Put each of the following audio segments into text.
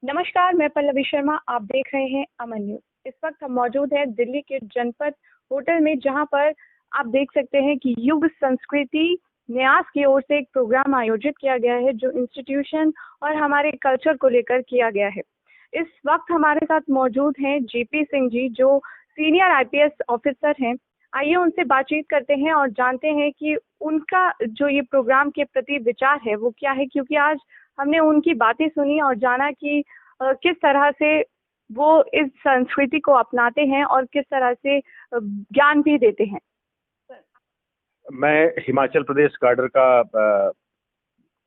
नमस्कार, मैं पल्लवी शर्मा। आप देख रहे हैं अमन न्यूज़। इस वक्त हम मौजूद हैं दिल्ली के जनपद होटल में, जहां पर आप देख सकते हैं कि युग संस्कृति न्यास की ओर से एक प्रोग्राम आयोजित किया गया है, जो इंस्टीट्यूशन और हमारे कल्चर को लेकर किया गया है। इस वक्त हमारे साथ मौजूद हैं जेपी सिंह जी, जो सीनियर आईपीएस ऑफिसर हैं। आइए उनसे बातचीत करते हैं और जानते हैं कि उनका जो ये प्रोग्राम के प्रति विचार है वो क्या है, क्योंकि आज हमने उनकी बातें सुनी और जाना कि किस तरह से वो इस संस्कृति को अपनाते हैं और किस तरह से ज्ञान भी देते हैं। मैं हिमाचल प्रदेश कैडर का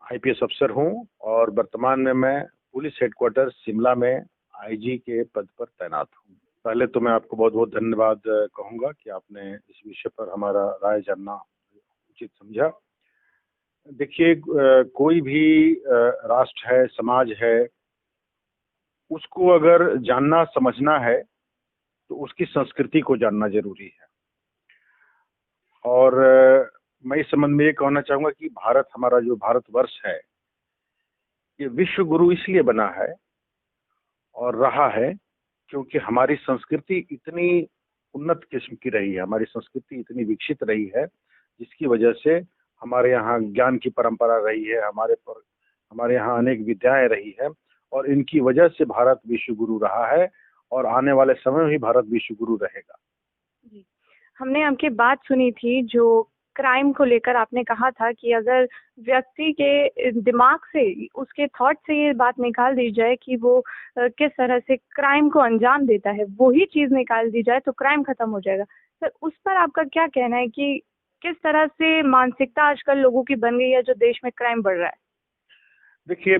आईपीएस अफसर हूं और वर्तमान में मैं पुलिस हेडक्वार्टर शिमला में आईजी के पद पर तैनात हूं। पहले तो मैं आपको बहुत बहुत धन्यवाद कहूंगा कि आपने इस विषय पर हमारा राय जानना उचित समझा। देखिए, कोई भी राष्ट्र है, समाज है, उसको अगर जानना समझना है तो उसकी संस्कृति को जानना जरूरी है। और मैं इस संबंध में ये कहना चाहूंगा कि भारत, हमारा जो भारतवर्ष है, ये विश्व गुरु इसलिए बना है और रहा है क्योंकि हमारी संस्कृति इतनी उन्नत किस्म की रही है, हमारी संस्कृति इतनी विकसित रही है, जिसकी वजह से हमारे यहाँ ज्ञान की परंपरा रही है, हमारे यहाँ अनेक विद्याएं रही है और इनकी वजह से भारत विश्व गुरु रहा है और आने वाले समय में भी भारत विश्व गुरु रहेगा। जी, हमने आपकी बात सुनी थी, जो क्राइम को लेकर आपने कहा था कि अगर व्यक्ति के दिमाग से, उसके थॉट से ये बात निकाल दी जाए कि वो किस तरह से क्राइम को अंजाम देता है, वही चीज़ निकाल दी जाए तो क्राइम खत्म हो जाएगा। सर, उस पर आपका क्या कहना है कि किस तरह से मानसिकता आजकल लोगों की बन गई है, जो देश में क्राइम बढ़ रहा है? देखिए,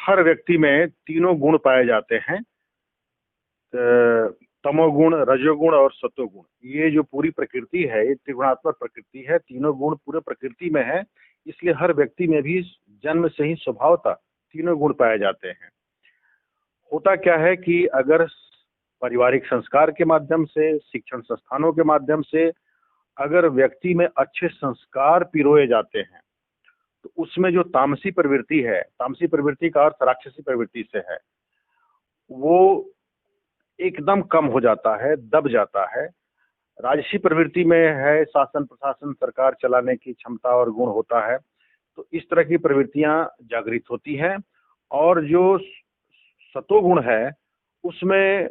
हर व्यक्ति में तीनों गुण पाए जाते हैं, तमोगुण, रजोगुण और सत्वगुण। ये जो पूरी प्रकृति है, ये त्रिगुणात्मक प्रकृति है, तीनों गुण पूरे प्रकृति में है। इसलिए हर व्यक्ति में भी जन्म से ही स्वभावतः तीनों गुण पाए जाते हैं। होता क्या है कि अगर पारिवारिक संस्कार के माध्यम से, शिक्षण संस्थानों के माध्यम से अगर व्यक्ति में अच्छे संस्कार पिरोए जाते हैं तो उसमें जो तामसी प्रवृत्ति है, तामसी प्रवृत्ति का अर्थ राक्षसी प्रवृत्ति से है, वो एकदम कम हो जाता है, दब जाता है। राजसी प्रवृत्ति में है शासन प्रशासन, सरकार चलाने की क्षमता और गुण होता है। तो इस तरह की प्रवृत्तियां जागृत होती हैं। और जो सतोगुण है, उसमें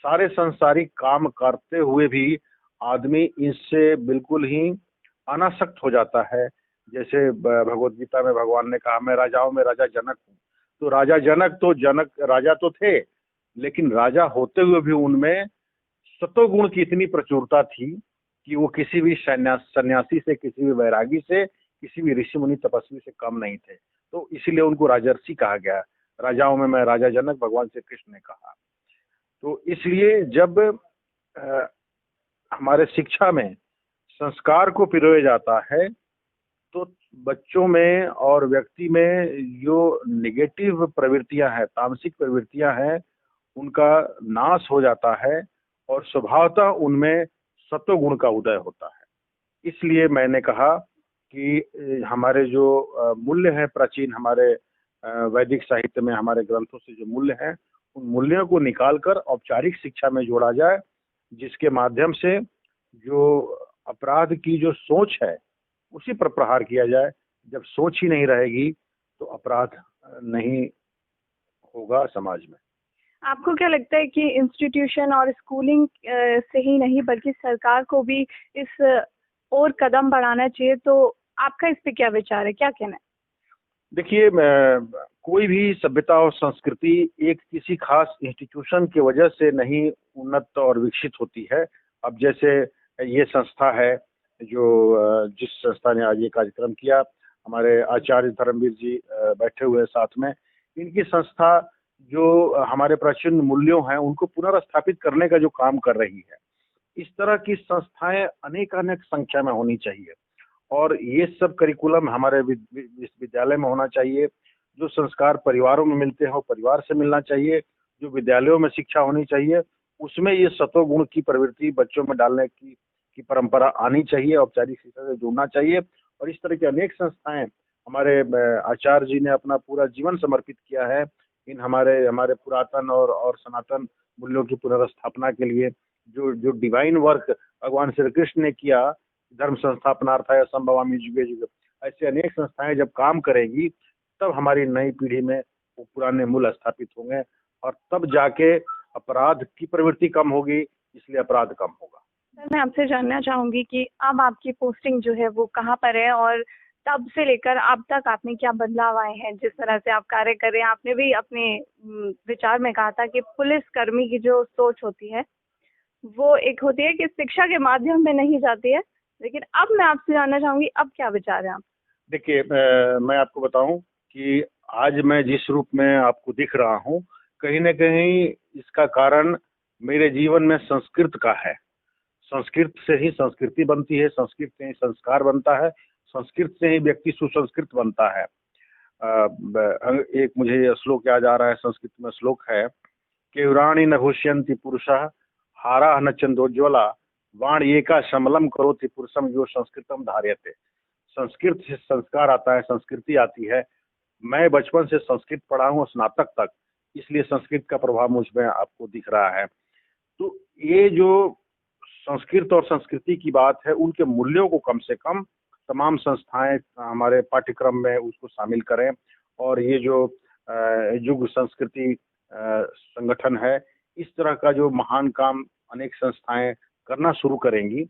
सारे सांसारिक काम करते हुए भी आदमी इससे बिल्कुल ही अनासक्त हो जाता है। जैसे भगवत गीता में भगवान ने कहा, मैं राजाओं में राजा जनक हूँ। तो राजा जनक, तो जनक राजा तो थे, लेकिन राजा होते हुए भी उनमें सतोगुण की इतनी प्रचुरता थी कि वो किसी भी सन्यासी से, किसी भी वैरागी से, किसी भी ऋषि मुनि तपस्वी से कम नहीं थे। तो इसीलिए उनको राजर्षि कहा गया। राजाओं में मैं राजा जनक, भगवान श्री कृष्ण ने कहा। तो इसलिए जब हमारे शिक्षा में संस्कार को पिरोया जाता है तो बच्चों में और व्यक्ति में जो नेगेटिव प्रवृत्तियां हैं, तामसिक प्रवृत्तियां हैं, उनका नाश हो जाता है और स्वभावतः उनमें सत्वगुण का उदय होता है। इसलिए मैंने कहा कि हमारे जो मूल्य हैं प्राचीन, हमारे वैदिक साहित्य में हमारे ग्रंथों से जो मूल्य हैं, उन मूल्यों को निकालकर औपचारिक शिक्षा में जोड़ा जाए, जिसके माध्यम से जो अपराध की जो सोच है उसी पर प्रहार किया जाए। जब सोच ही नहीं रहेगी तो अपराध नहीं होगा समाज में। आपको क्या लगता है कि इंस्टीट्यूशन और स्कूलिंग से ही नहीं, बल्कि सरकार को भी इस और कदम बढ़ाना चाहिए? तो आपका इस पे क्या विचार है, क्या कहना है? देखिए, कोई भी सभ्यता और संस्कृति एक किसी खास इंस्टीट्यूशन की वजह से नहीं उन्नत और विकसित होती है। अब जैसे ये संस्था है, जो जिस संस्था ने आज ये कार्यक्रम किया, हमारे आचार्य धर्मवीर जी बैठे हुए साथ में, इनकी संस्था जो हमारे प्राचीन मूल्यों हैं उनको पुनर्स्थापित करने का जो काम कर रही है, इस तरह की संस्थाएं अनेक संख्या में होनी चाहिए। और ये सब करिकुलम हमारे विश्वविद्यालय में होना चाहिए। जो संस्कार परिवारों में मिलते हैं वो परिवार से मिलना चाहिए। जो विद्यालयों में शिक्षा होनी चाहिए उसमें ये सतोगुण की प्रवृत्ति बच्चों में डालने की परंपरा आनी चाहिए, औपचारिक शिक्षा से जुड़ना चाहिए। और इस तरह की अनेक संस्थाएं, हमारे आचार्य जी ने अपना पूरा जीवन समर्पित किया है इन हमारे हमारे पुरातन और सनातन मूल्यों की पुनर्स्थापना के लिए जो जो डिवाइन वर्क भगवान श्री कृष्ण ने किया, धर्म संस्थापनार्थाय संभवामि जुगे जुगे, ऐसे अनेक संस्थाएं जब काम करेगी तब हमारी नई पीढ़ी में वो पुराने मूल्य स्थापित होंगे और तब जाके अपराध की प्रवृत्ति कम होगी, इसलिए अपराध कम होगा। सर, मैं आपसे जानना चाहूंगी कि अब आपकी पोस्टिंग जो है वो कहाँ पर है और तब से लेकर अब तक आपने क्या बदलाव आए हैं, जिस तरह से आप कार्य कर रहे हैं। आपने भी अपने विचार में कहा था कि पुलिस कर्मी की जो सोच होती है वो एक होती है कि शिक्षा के माध्यम में नहीं जाती है, लेकिन अब मैं आपसे जानना चाहूंगी अब क्या विचार है आप। देखिए, मैं आपको बताऊं कि आज मैं जिस रूप में आपको दिख रहा हूं, कहीं न कहीं इसका कारण मेरे जीवन में संस्कृत का है। संस्कृत से ही संस्कृति बनती है, संस्कृत से ही संस्कार बनता है, संस्कृत से ही व्यक्ति सुसंस्कृत बनता है। एक मुझे श्लोक याद आ रहा है, संस्कृत में श्लोक है, केवराणि न भूष्यन्ति पुरुषः हारा न चंदोज्ज्वला वाण एका शमलम करोति पुरुषम यो संस्कृतम धार्यते। संस्कृत से संस्कार आता है, संस्कृति आती है। मैं बचपन से संस्कृत पढ़ा हूँ स्नातक तक, इसलिए संस्कृत का प्रभाव मुझ में आपको दिख रहा है। तो ये जो संस्कृत और संस्कृति की बात है, उनके मूल्यों को कम से कम तमाम संस्थाएं हमारे पाठ्यक्रम में उसको शामिल करें और ये जो युग संस्कृति संगठन है, इस तरह का जो महान काम अनेक संस्थाएं करना शुरू करेंगी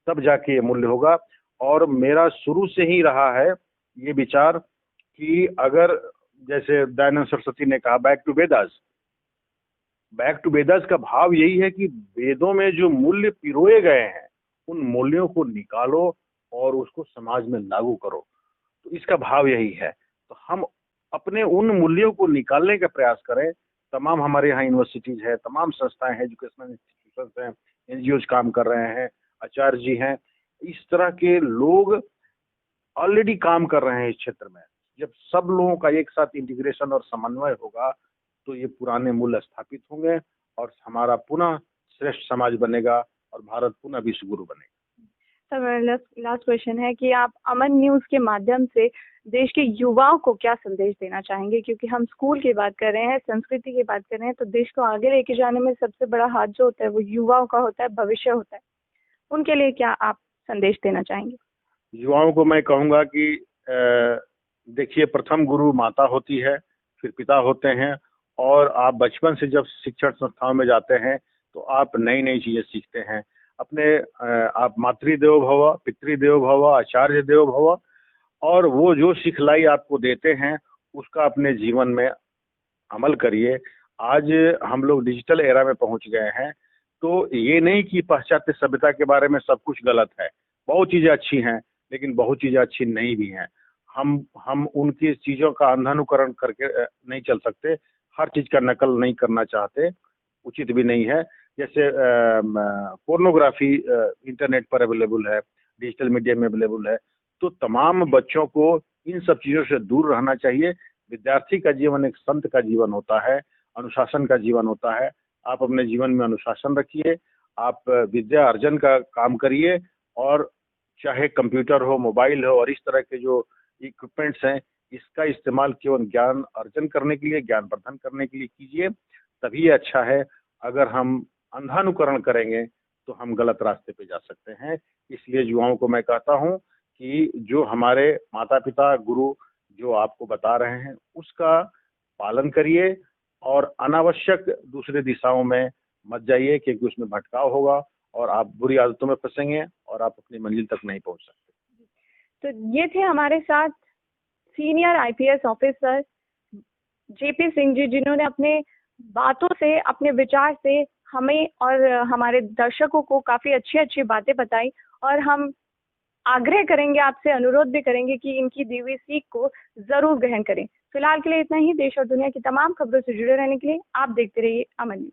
तब जाके ये मूल्य होगा। और मेरा शुरू से ही रहा है ये विचार कि अगर जैसे दयानंद सरस्वती ने कहा back to Vedas, back to Vedas का भाव यही है कि वेदों में जो मूल्य पिरोए गए हैं उन मूल्यों को निकालो और उसको समाज में लागू करो। तो इसका भाव यही है। तो हम अपने उन मूल्यों को निकालने का प्रयास करें। तमाम हमारे यहाँ यूनिवर्सिटीज है, तमाम संस्थाएं हैं, एजुकेशनल इंस्टीट्यूशन हैं, एनजीओज काम कर रहे हैं, आचार्य जी हैं, इस तरह के लोग ऑलरेडी काम कर रहे हैं इस क्षेत्र में। जब सब लोगों का एक साथ इंटीग्रेशन और समन्वय होगा तो ये पुराने मूल्य स्थापित होंगे और हमारा पुनः श्रेष्ठ समाज बनेगा और भारत पुनः विश्व गुरु बनेगा। सर, मेरा लास्ट क्वेश्चन है कि आप अमन न्यूज़ के माध्यम से देश के युवाओं को क्या संदेश देना चाहेंगे, क्योंकि हम स्कूल की बात कर रहे हैं, संस्कृति की बात कर रहे हैं, तो देश को आगे लेके जाने में सबसे बड़ा हाथ जो होता है वो युवाओं का होता है, भविष्य होता है। उनके लिए क्या आप संदेश देना चाहेंगे? युवाओं को मैं कहूँगा कि देखिए, प्रथम गुरु माता होती है, फिर पिता होते हैं, और आप बचपन से जब शिक्षण संस्थाओं में जाते हैं तो आप नई नई चीज़ें सीखते हैं। अपने आप मातृदेवो भव, पितृदेवो भव, आचार्य देवो भव, और वो जो सिखलाई आपको देते हैं उसका अपने जीवन में अमल करिए। आज हम लोग डिजिटल एरा में पहुंच गए हैं, तो ये नहीं कि पाश्चात्य सभ्यता के बारे में सब कुछ गलत है। बहुत चीज़ें अच्छी हैं, लेकिन बहुत चीज़ें अच्छी नहीं भी हैं। हम उनकी चीज़ों का अंधानुकरण करके नहीं चल सकते। हर चीज़ का नकल नहीं करना चाहते, उचित भी नहीं है। जैसे पोर्नोग्राफी इंटरनेट पर अवेलेबल है, डिजिटल मीडिया में अवेलेबल है, तो तमाम बच्चों को इन सब चीज़ों से दूर रहना चाहिए। विद्यार्थी का जीवन एक संत का जीवन होता है, अनुशासन का जीवन होता है। आप अपने जीवन में अनुशासन रखिए, आप विद्या अर्जन का काम करिए, और चाहे कंप्यूटर हो, मोबाइल हो, और इस तरह के जो इक्विपमेंट्स हैं, इसका इस्तेमाल केवल ज्ञान अर्जन करने के लिए, ज्ञान वर्धन करने के लिए कीजिए, तभी अच्छा है। अगर हम अंधानुकरण करेंगे तो हम गलत रास्ते पे जा सकते हैं। इसलिए युवाओं को मैं कहता हूं कि जो हमारे माता पिता गुरु जो आपको बता रहे हैं उसका पालन करिए, और अनावश्यक दूसरे दिशाओं में मत जाइए, क्योंकि उसमें भटकाव होगा और आप बुरी आदतों में फंसेंगे और आप अपनी मंजिल तक नहीं पहुंच सकते। तो ये थे हमारे साथ senior IPS officer JP Singh ji, जिन्होंने अपने बातों से, अपने विचार से हमें और हमारे दर्शकों को काफ़ी अच्छी अच्छी बातें बताई। और हम आग्रह करेंगे, आपसे अनुरोध भी करेंगे कि इनकी दी हुई सीख को ज़रूर ग्रहण करें। फिलहाल के लिए इतना ही। देश और दुनिया की तमाम खबरों से जुड़े रहने के लिए आप देखते रहिए अमन न्यूज़।